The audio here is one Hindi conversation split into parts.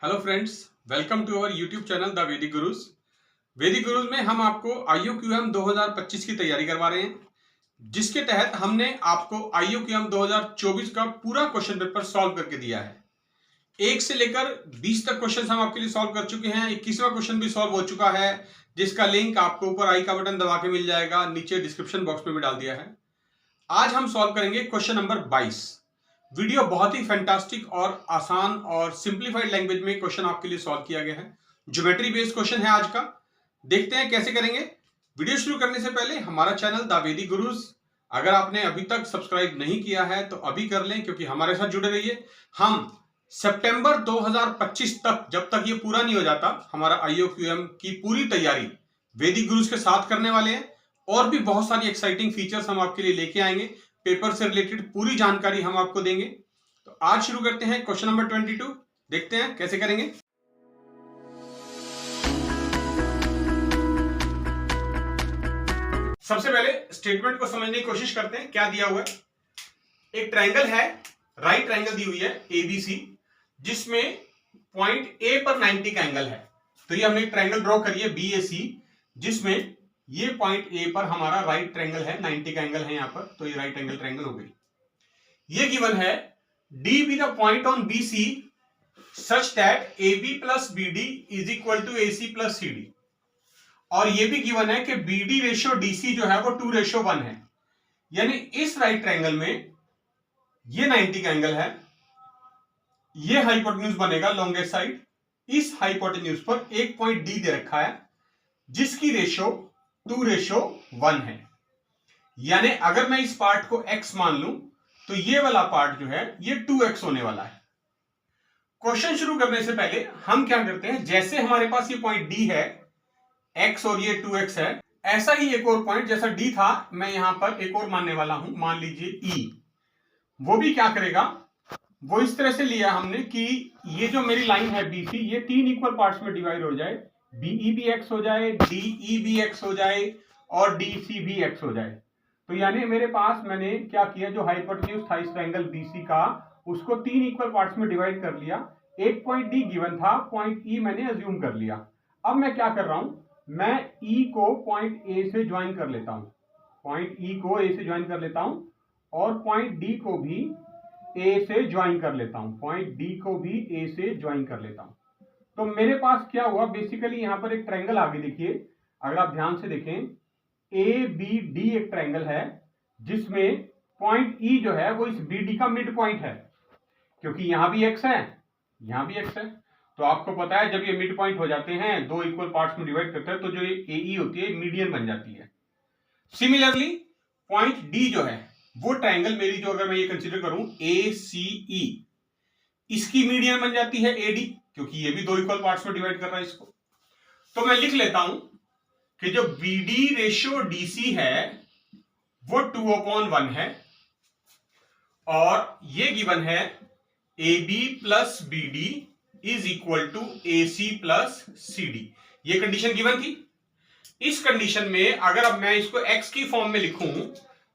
Hello friends, welcome to our YouTube channel the Vedic Gurus. वैदिक गुरुज में हम आपको IUQM 2025 की तैयारी करवा रहे हैं, जिसके तहत हमने आपको IUQM 2024 का पूरा क्वेश्चन पेपर सॉल्व करके दिया है। 1 से लेकर 20 तक क्वेश्चन हम आपके लिए सॉल्व कर चुके हैं। 21वां क्वेश्चन भी सॉल्व हो चुका है, जिसका लिंक आपको ऊपर आई का बटन दबा के मिल जाएगा, नीचे डिस्क्रिप्शन बॉक्स में भी डाल दिया है। आज हम सॉल्व करेंगे क्वेश्चन नंबर 22। वीडियो बहुत ही फैंटास्टिक और आसान और सिंप्लीफाइड लैंग्वेज में क्वेश्चन आपके लिए सॉल्व किया गया है। ज्योमेट्री बेस्ड क्वेश्चन है आज का। देखते हैं कैसे करेंगे। वीडियो शुरू करने से पहले हमारा चैनल द वैदिक गुरुज अगर आपने अभी तक सब्सक्राइब नहीं किया है तो अभी कर लें, क्योंकि हमारे साथ जुड़े रहिए। हम सितंबर 2025 तक, जब तक ये पूरा नहीं हो जाता, हमारा IUQM की पूरी तैयारी वैदिक गुरुज के साथ करने वाले हैं। और भी बहुत सारी एक्साइटिंग फीचर्स हम आपके लिए लेके आएंगे। पेपर से रिलेटेड पूरी जानकारी हम आपको देंगे। तो आज शुरू करते हैं क्वेश्चन नंबर 22। देखते हैं कैसे करेंगे। सबसे पहले स्टेटमेंट को समझने की कोशिश करते हैं। क्या दिया हुआ है? एक ट्रायंगल है, राइट ट्रायंगल दी हुई है ABC, जिसमें पॉइंट A पर 90 का एंगल है। तो ये हमने एक ट्रायंगल ड्रॉ करी है BAC, जिसमें ये पॉइंट A पर हमारा राइट ट्रायंगल है, 90 का एंगल है यहां पर, तो ये राइट एंगल ट्रायंगल हो गई। ये गिवन है D be the point on BC such that AB plus BD is equal to AC plus CD। और ये भी गिवन है कि BD रेशियो DC जो है वो 2:1 है। यानी इस राइट ट्रायंगल में ये 90 का एंगल है, ये हाइपोटेन्यूज बनेगा लॉन्गेस्ट साइड। इस हाइपोटेन्यूज पर एक पॉइंट D दे रखा है, जिसकी रेशियो 2:1 है। यानी अगर मैं इस पार्ट को x मान लूं तो ये वाला पार्ट जो है ये 2x होने वाला है। क्वेश्चन शुरू करने से पहले हम क्या करते हैं, जैसे हमारे पास ये पॉइंट D है x और ये 2x है, ऐसा ही एक और पॉइंट जैसा D था मैं यहां पर एक और मानने वाला हूं, मान लीजिए E। वो भी क्या करेगा, वो इस तरह से लिया हमने कि ये जो मेरी लाइन है BC, ये 3 इक्वल पार्ट्स में डिवाइड हो जाए। BE भी x हो जाए, DE भी x हो जाए और DC भी x हो जाए। तो यानी मेरे पास मैंने क्या किया, जो हाइपोटेन्यूज था इस ट्रायंगल BC का, उसको 3 इक्वल पार्ट्स में डिवाइड कर लिया। एक पॉइंट D गिवन था, पॉइंट E मैंने अज्यूम कर लिया। अब मैं क्या कर रहा हूं, मैं E को पॉइंट A से ज्वाइन कर लेता हूं, पॉइंट E को A से ज्वाइन कर लेता हूं और पॉइंट D को भी A से ज्वाइन कर लेता हूं, पॉइंट D को भी A से ज्वाइन कर लेता हूं। तो मेरे पास क्या हुआ, बेसिकली यहां पर एक ट्रायंगल आगे देखिए, अगर आप ध्यान से देखें, ABD एक ट्रायंगल है जिसमें पॉइंट E जो है वो इस BD का मिड पॉइंट है, क्योंकि यहां भी x है, यहां भी x है। तो आपको पता है जब ये मिड पॉइंट हो जाते हैं, दो इक्वल पार्ट्स में डिवाइड करते हैं, तो जो ये AE होती है मीडियन बन जाती है। सिमिलरली पॉइंट D जो है वो ट्रायंगल मेरी, जो अगर मैं ये कंसीडर करूं ACE, इसकी मीडियन बन जाती है AD, क्योंकि ये भी दो इक्वल पार्ट्स में डिवाइड कर रहा है इसको। तो मैं लिख लेता हूं कि जो BD रेशियो DC है वो 2/1 है, और ये गिवन है AB plus BD is equal to AC plus CD। ये कंडीशन गिवन थी। इस कंडीशन में अगर अब मैं इसको x की फॉर्म में लिखूं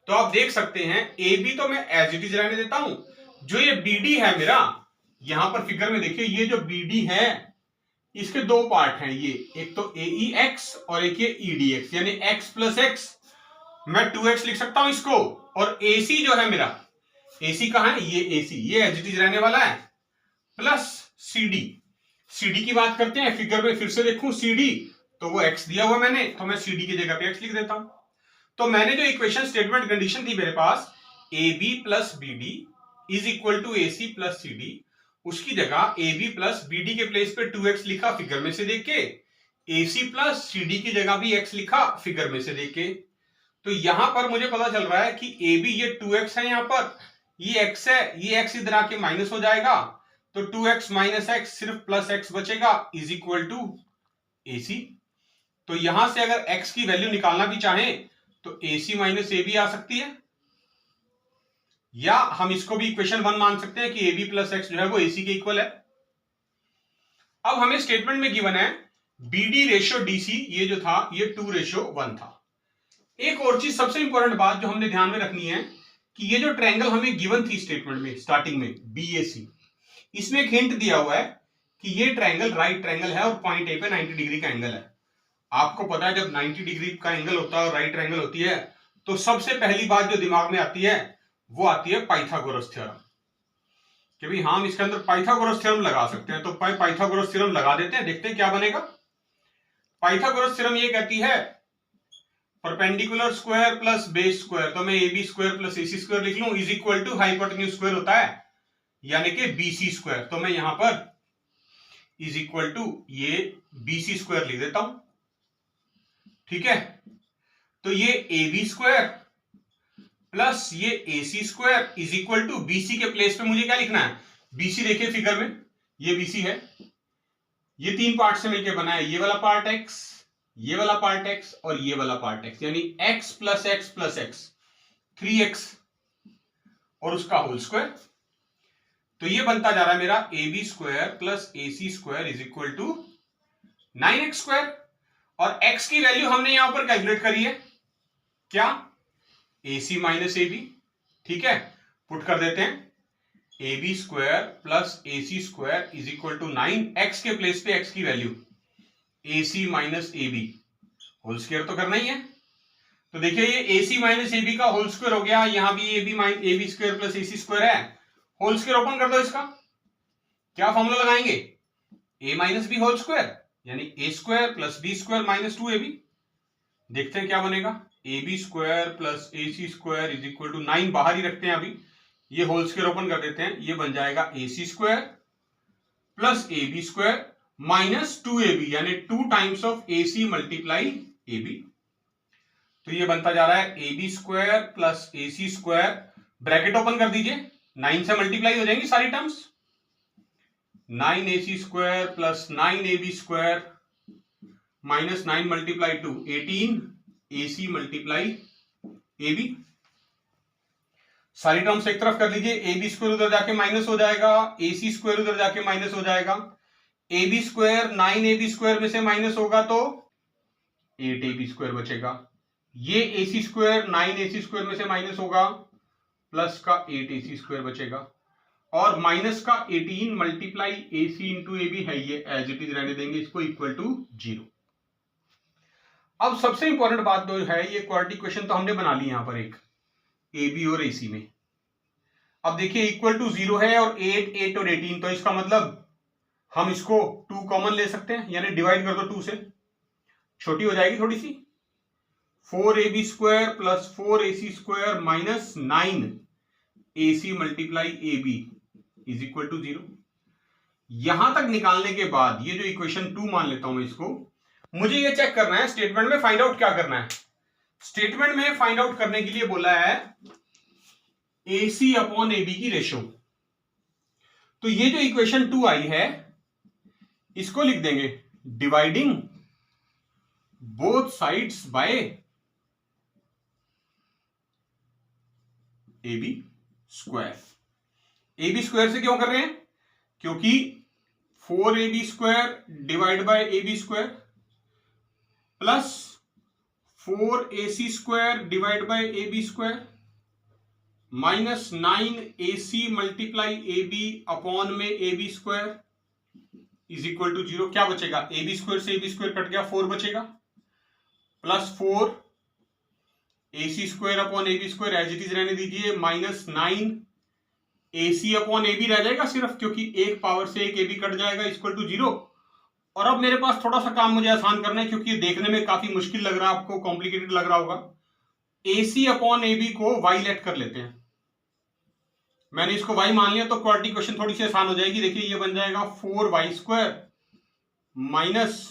तो आप देख सकते हैं AB तो मैं एज इट इज रहने देता हूं, जो ये BD है मेरा, यहां पर फिगर में देखिए, ये जो BD है इसके दो पार्ट हैं, ये एक तो AEX और एक ये EDX, यानी x प्लस x, मैं 2x लिख सकता हूं इसको। और AC जो है मेरा, AC कहां है, ये AC, ये एज इट इज रहने वाला है, प्लस CD की बात करते हैं, फिगर में फिर से देखूं CD, तो वो x दिया हुआ मैंने, तो मैं CD की जगह पे x लिख देता हूं। तो मैंने जो इक्वेशन स्टेटमेंट कंडीशन थी मेरे पास, AB plus BD is equal to AC plus CD, उसकी जगह AB प्लस BD के प्लेस पे 2x लिखा फिगर में से देख के, AC प्लस CD की जगह भी x लिखा फिगर में से देख के। तो यहां पर मुझे पता चल रहा है कि AB ये 2x है, यहां पर ये x है, ये x इधर आके माइनस हो जाएगा, तो 2x माइनस x सिर्फ प्लस x बचेगा, इज इक्वल टू AC। तो यहां से अगर x की वैल्यू निकालना भी चाहें तो AC माइनस AB आ सकती है, या हम इसको भी इक्वेशन 1 मान सकते हैं कि AB प्लस x जो है वो AC के इक्वल है। अब हमें स्टेटमेंट में गिवन है BD रेशियो DC, ये जो था ये 2:1 था। एक और चीज, सबसे इंपॉर्टेंट बात जो हमने ध्यान में रखनी है, कि ये जो ट्रायंगल हमें गिवन थी स्टेटमेंट में स्टार्टिंग में BAC, इसमें एक हिंट दिया हुआ है कि ये ट्रायंगल राइट ट्रायंगल है और पॉइंट ए पे 90 डिग्री का एंगल है। आपको पता है जब 90 डिग्री का एंगल होता है और राइट ट्रायंगल होती है तो सबसे पहली बात जो दिमाग में आती है वो आती है पाइथागोरस थ्योरम, कि भाई हम इसके अंदर पाइथागोरस थ्योरम लगा सकते हैं। तो पाइथागोरस थ्योरम लगा देते हैं, देखते हैं क्या बनेगा। पाइथागोरस थ्योरम ये कहती है perpendicular square plus base square, तो मैं A B square plus AC square लिख लूं, is equal to hypotenuse square होता है यानी कि बीसी स्क्वायर। तो मैं यहां पर इज इक्वल टू ये बीसी स्क्वायर लिख देता हूं, ठीक है। तो ये ए बी स्क्वायर प्लस ये ए सी square is equal to bc के प्लेस पे मुझे क्या लिखना है, बीसी देखिए फिगर में, ये बीसी है, ये तीन पार्ट से मिलकर बना है, ये वाला पार्ट एक्स, ये वाला पार्ट एक्स और ये वाला पार्ट एक्स, यानी x plus x plus x 3x और उसका होल स्क्वायर। तो ये बनता जा रहा है मेरा A B square plus A C square is equal to 9x square. और x की वैल्यू हमने यहां पर कैलकुलेट करी है, क्या, ए सी माइनस ए बी, ठीक है। पुट कर देते हैं, A B square plus A C square is equal to 9, X के प्लेस पे x की value A C minus A B, whole square तो करना ही है। तो देखिए ये ए सी माइनस ए बी का होल स्क्वायर हो गया, यहां भी A B square plus A C square है, होल स्क्वायर ओपन कर दो इसका, क्या फॉर्मूला लगाएंगे, A minus B whole square यानी a square plus b square minus 2ab। देखते हैं क्या बनेगा, a B square plus A C square is equal to 9 बाहर ही रखते हैं अभी, ये होल स्क्वायर ओपन कर देते हैं, ये बन जाएगा a C square plus a B square minus 2ab यानी 2 times of a C multiply A b. तो ये बनता जा रहा है a B square plus A C square, bracket open कर दीजिए, 9 से मल्टीप्लाई हो जाएंगी सारी terms, 9 A C square plus 9 A B square minus 9 multiply 2 18 a C multiply A b. सारी टर्म्स एक तरफ कर लीजिए, ए बी स्क्वायर उधर जाके माइनस हो जाएगा, ए सी स्क्वायर उधर जाके माइनस हो जाएगा, A B square 9 A B square में से माइनस होगा तो 8 ए बी स्क्वायर बचेगा, ये ए सी स्क्वायर 9 ए सी स्क्वायर में से माइनस होगा प्लस का 8 ए सी स्क्वायर बचेगा, और माइनस का 18 multiply A C into A B है, ये एज इट इज रहने देंगे इसको, इक्वल टू 0। अब सबसे इंपॉर्टेंट बात जो है, ये क्वाड्रेटिक क्वेश्चन तो हमने बना ली यहां पर एक ए बी और ए सी में। अब देखिए इक्वल टू 0 है और 8 8 और 18, तो इसका मतलब हम इसको 2 कॉमन ले सकते हैं, यानी डिवाइड कर दो 2 से, छोटी हो जाएगी थोड़ी सी, 4 A B square plus 4 A C square minus 9 A C multiply A B is equal to 0। यहां तक निकालने के बाद ये जो इक्वेशन 2 मान लेता हूं मैं इसको, मुझे ये चेक करना है स्टेटमेंट में फाइंड आउट क्या करना है। स्टेटमेंट में फाइंड आउट करने के लिए बोला है ए सी अपॉन ए बी की रेशियो। तो ये जो इक्वेशन 2 आई है इसको लिख देंगे dividing both sides by a B square. A B square से क्यों कर रहे हैं, क्योंकि 4 A B square divide by a B square plus 4 A C square divide by a B square minus 9 A C multiply A b upon में a B square is equal to 0। क्या बचेगा, ए बी स्क्वायर से ए बी स्क्वायर कट गया, 4 बचेगा, plus 4 A C square upon A B square as it is रहने दीजिए, minus 9 A C upon A B रह जाएगा सिर्फ, क्योंकि एक पावर से एक ए बी कट जाएगा, इक्वल टू 0। और अब मेरे पास थोड़ा सा काम मुझे आसान करना है, क्योंकि देखने में काफी मुश्किल लग रहा है आपको, कॉम्प्लिकेटेड लग रहा होगा। ए सी अपॉन ए बी को वाई लेट कर लेते हैं, मैंने इसको वाई मान लिया, तो क्वाड्रेटिक क्वेश्चन थोड़ी सी आसान हो जाएगी। देखिए ये बन जाएगा 4y square minus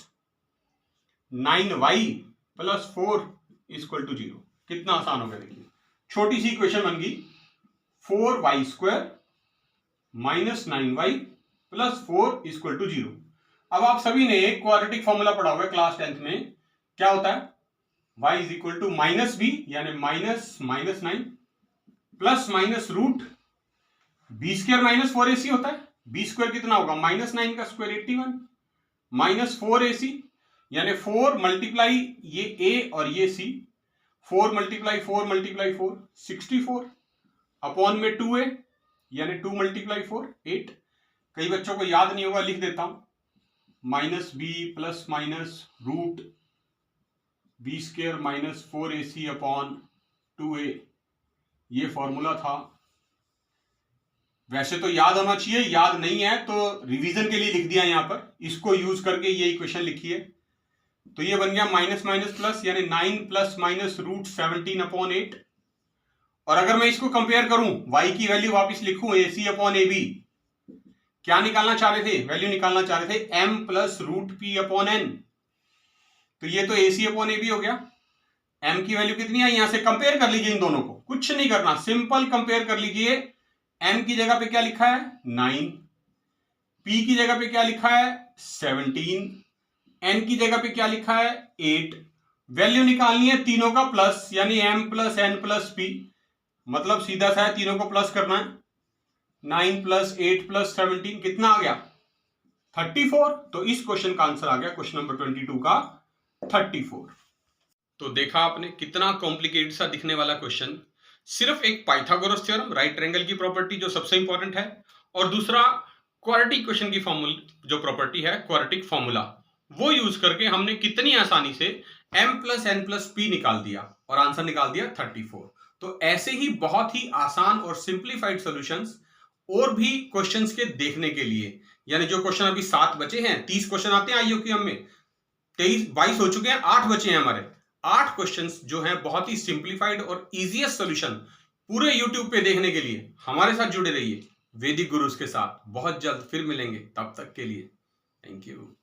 9y plus 4 equal to 0। कितना आसान हो गया, देखिए छोटी सी इक्वेशन बन गई, 4y square minus 9y plus 4 equal to 0। अब आप सभी ने क्वाड्रेटिक फॉर्मूला पढ़ा हुआ है क्लास 10th में, क्या होता है, y is equal to minus b यानी minus minus 9 plus minus root B square minus 4ac होता है, बी स्क्वायर कितना होगा, माइनस 9 का स्क्वायर 81 माइनस 4ac यानी 4 मल्टीप्लाई ये a और ये c, 4 मल्टीप्लाई 4 मल्टीप्लाई 4 64 अपॉन में 2a यानी 2 मल्टीप्लाई 4 8, कई बच्चों को याद नहीं होगा, लिख देता हूं, minus B plus minus root B square minus 4ac upon 2a, ये फॉर्मूला था। वैसे तो याद होना चाहिए, याद नहीं है तो रिवीजन के लिए लिख दिया यहां पर, इसको यूज करके ये इक्वेशन लिखिए। तो ये बन गया माइनस माइनस प्लस, यानी 9 प्लस माइनस रूट 17 अपॉन 8। और अगर मैं इसको कंपेयर करूं, y की वैल्यू वापस लिखूं ac अपॉन ab, क्या निकालना चाह रहे थे, वैल्यू निकालना चाह रहे थे m plus root p upon n। तो ये तो ac अपॉन ab हो गया। m की वैल्यू कितनी आई, यहां से कंपेयर कर लीजिए इन दोनों को, कुछ नहीं करना, सिंपल कंपेयर कर लीजिए। m की जगह पे क्या लिखा है 9, p की जगह पे क्या लिखा है 17, n की जगह पे क्या लिखा है 8। वैल्यू निकालनी है तीनों का प्लस, यानी m plus n plus p, मतलब सीधा सा है, तीनों को प्लस करना है। 9 प्लस 8 प्लस 17 कितना आ गया 34। तो इस क्वेश्चन का आंसर आ गया, क्वेश्चन नंबर 22 का 34। तो देखा आपने कितना कॉम्प्लिकेटेड सा दिखने वाला क्वेश्चन, सिर्फ एक पाइथागोरस थ्योरम, राइट ट्रायंगल की प्रॉपर्टी जो सबसे इंपॉर्टेंट है, और दूसरा क्वाड्रेटिक क्वेश्चन की फॉर्मूला जो प्रॉपर्टी है क्वाड्रेटिक फॉर्मूला, वो यूज करके हमने कितनी आसानी से m plus n plus p निकाल दिया और आंसर निकाल दिया 34। तो ऐसे ही बहुत ही आसान और सिंप्लीफाइड सॉल्यूशंस और भी क्वेश्चंस के देखने के लिए, यानी जो क्वेश्चन अभी 7 बचे हैं, 30 क्वेश्चन आते हैं IUQM में, 22 हो चुके हैं, 8 बचे हैं हमारे। 8 क्वेश्चंस जो हैं बहुत ही सिंप्लीफाइड और इजीएस्ट सॉल्यूशन पूरे YouTube पे देखने के लिए हमारे साथ जुड़े रहिए वैदिक गुरुज के साथ। बहुत जल्द फिर मिलेंगे, तब तक के लिए थैंक यू।